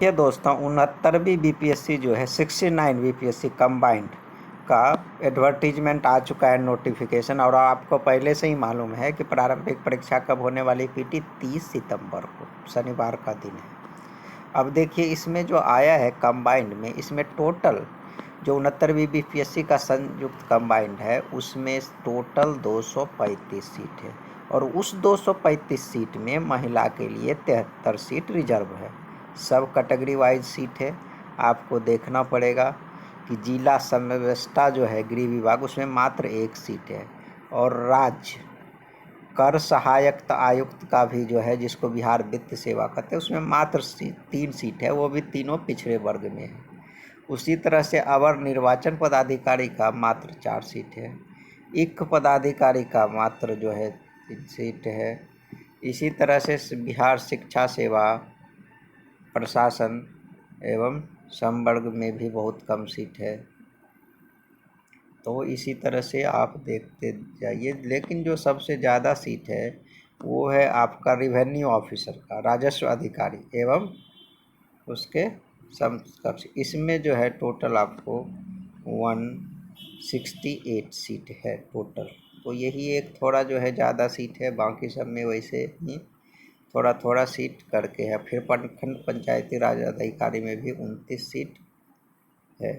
देखिए दोस्तों, 69वीं बीपीएससी जो है 69 बीपीएससी कंबाइंड का एडवर्टीजमेंट आ चुका है, नोटिफिकेशन। और आपको पहले से ही मालूम है कि प्रारंभिक परीक्षा कब होने वाली, पीटी 30 सितंबर को, शनिवार का दिन है। अब देखिए, इसमें जो आया है कंबाइंड में, इसमें टोटल जो 69वीं बीपीएससी का संयुक्त कंबाइंड है उसमें टोटल 235 सीट है। और उस 235 सीट में महिला के लिए 73 सीट रिजर्व है। सब कैटेगरी वाइज सीट है। आपको देखना पड़ेगा कि जिला समव्यवस्था जो है गृह विभाग, उसमें मात्र 1 सीट है। और राज्य कर सहायक आयुक्त का भी जो है, जिसको बिहार वित्त सेवा कहते हैं, उसमें मात्र 3 सीट है, वो भी तीनों पिछड़े वर्ग में है। उसी तरह से अवर निर्वाचन पदाधिकारी का मात्र 4 सीट है। इक पदाधिकारी का मात्र जो है 3 सीट है। इसी तरह से बिहार शिक्षा सेवा प्रशासन एवं संवर्ग में भी बहुत कम सीट है। तो इसी तरह से आप देखते जाइए। लेकिन जो सबसे ज़्यादा सीट है वो है आपका रेवेन्यू ऑफिसर का, राजस्व अधिकारी एवं उसके समकक्ष। इसमें जो है टोटल आपको 168 सीट है टोटल। तो यही एक थोड़ा जो है ज़्यादा सीट है, बाकी सब में वैसे ही थोड़ा थोड़ा सीट करके है। फिर प्रखंड पंचायती राज अधिकारी में भी 29 सीट है,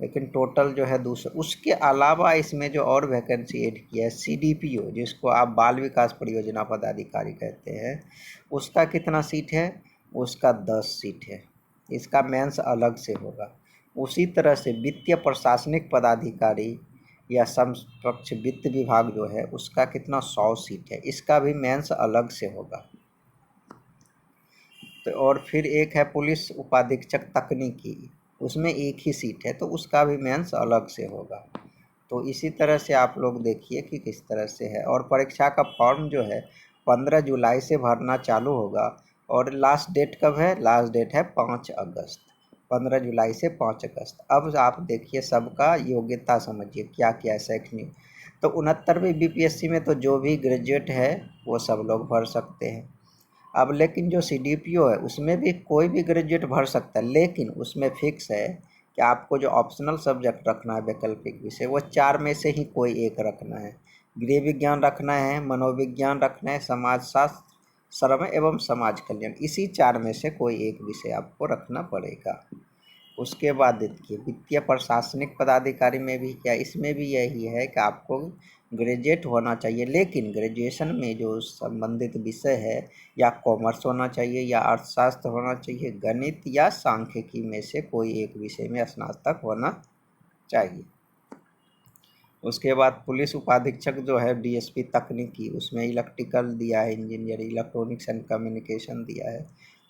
लेकिन टोटल जो है 200। उसके अलावा इसमें जो और वैकेंसी ऐड किया है, सीडीपीओ जिसको आप बाल विकास परियोजना पदाधिकारी कहते हैं, उसका कितना सीट है? उसका 10 सीट है। इसका मेंस अलग से होगा। उसी तरह से वित्तीय प्रशासनिक पदाधिकारी या समकक्ष वित्त विभाग जो है, उसका कितना 100 सीट है। इसका भी मेंस अलग से होगा। तो और फिर एक है पुलिस उपाधीक्षक तकनीकी, उसमें 1 ही सीट है, तो उसका भी मेंस अलग से होगा। तो इसी तरह से आप लोग देखिए कि किस तरह से है। और परीक्षा का फॉर्म जो है 15 जुलाई से भरना चालू होगा। और लास्ट डेट कब है? लास्ट डेट है 5 अगस्त। 15 जुलाई से 5 अगस्त। अब आप देखिए, सबका योग्यता समझिए क्या क्या है शैक्षणिक। तो 69वीं बीपीएससी में तो जो भी ग्रेजुएट है वो सब लोग भर सकते हैं। अब लेकिन जो सीडीपीओ है उसमें भी कोई भी ग्रेजुएट भर सकता है, लेकिन उसमें फिक्स है कि आपको जो ऑप्शनल सब्जेक्ट रखना है, वैकल्पिक विषय, वो 4 में से ही कोई एक रखना है। गृह विज्ञान रखना है, मनोविज्ञान रखना है, समाजशास्त्र, श्रम एवं समाज कल्याण, इसी 4 में से कोई एक विषय आपको रखना पड़ेगा। उसके बाद देखिए, वित्तीय प्रशासनिक पदाधिकारी में भी क्या, इसमें भी यही है कि आपको ग्रेजुएट होना चाहिए, लेकिन ग्रेजुएशन में जो संबंधित विषय है, या कॉमर्स होना चाहिए, या अर्थशास्त्र होना चाहिए, गणित या सांख्यिकी में से कोई एक विषय में स्नातक होना चाहिए। उसके बाद पुलिस उपाधीक्षक जो है डीएसपी तकनीकी, उसमें इलेक्ट्रिकल दिया है, इंजीनियर इलेक्ट्रॉनिक्स एंड कम्युनिकेशन दिया है।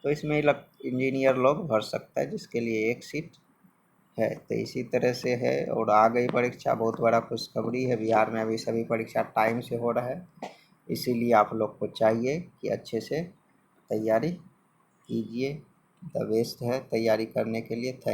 तो इसमें इंजीनियर लोग भर सकता है, जिसके लिए 1 सीट है। तो इसी तरह से है। और आ गई परीक्षा, बहुत बड़ा खुशखबरी है। बिहार में अभी सभी परीक्षा टाइम से हो रहा है, इसीलिए आप लोग को चाहिए कि अच्छे से तैयारी कीजिए। द बेस्ट है तैयारी करने के लिए।